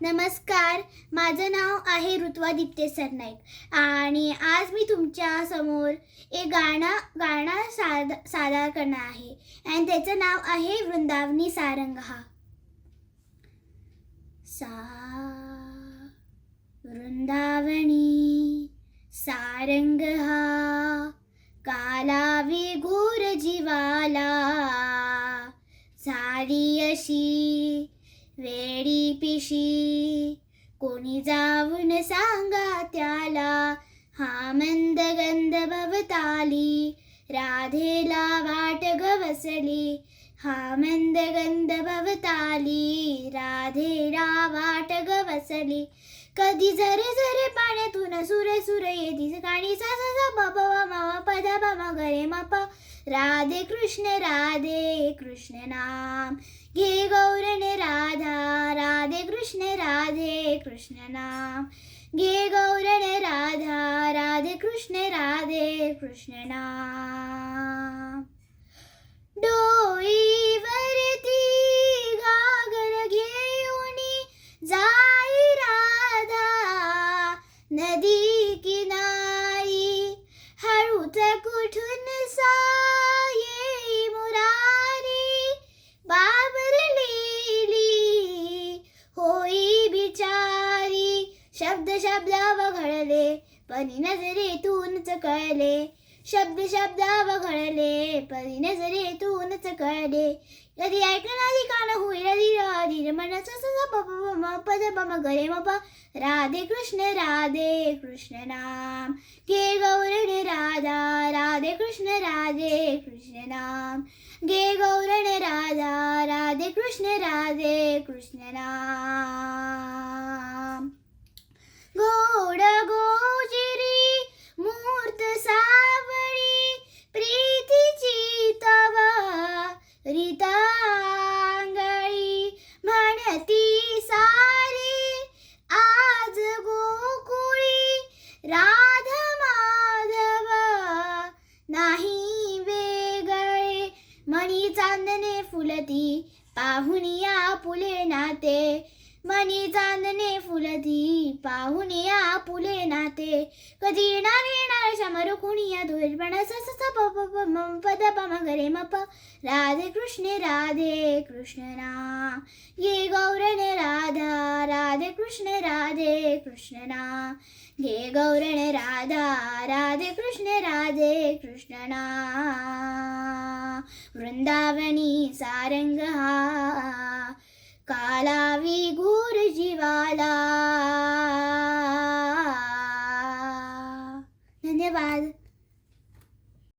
नमस्कार, माझं नाव आहे ऋत्वा दीप्ते सरनाईक आणि आज मी तुमच्या समोर एक गाणं सादर करणार आहे आणि त्याचं नाव आहे वृंदावनी सारंग हा. वृंदावनी सारंग हा काला विघोर जीवाला झाली अशी वेडी पिशी कोणी जाऊन सांगा त्याला हा मंद गंध भवताली राधेला वाट गवसली हा मंद गंध भवताली राधेला वाट गवसली कधी झरे झरे पाण्यातून सुरे सुरे येती काणी सा सा सा प प व म व प ध प म ग रे म प राधे कृष्ण नाम घे गौरण राधा राधे कृष्ण नाम घे गौरण राधा राधे कृष्ण नाम डोईवरती घागर घेऊनी जाई राधा नदी किनारी हळूच कुठून साये मुरारी बाबरलेली होई बिचारी शब्द वघळले परी नजरेतूनच कळले शब्द वघळले परी नजरेतूनच कळले कधी ऐकलं नाही कान होईल धीर मनाचा पद पम गरे म प राधे कृष्ण नाम घे गौरण राधा राधे कृष्ण नाम घे गौरण राधा राधे कृष्ण नाम गोड गोजिरी मूर्त सावळी प्रीतीची तव रितांगळी म्हणती सारी आज गोकुळी राधा माधव नाही वेगळे मणी चांदणे फुलती पाहुनिया पुले नाते मणी चांदणे फुलती पाहुनिया पुले नाते कधी येणार समर कुणिया धुरपणा स स प प प म पद प म ग रे म प राधे कृष्ण नाम घे गौरण राधा राधे कृष्ण नाम घे गौरण राधा राधे कृष्ण नाम वृंदावनी सारंग हा काला विघोर जीवाला. धन्यवाद.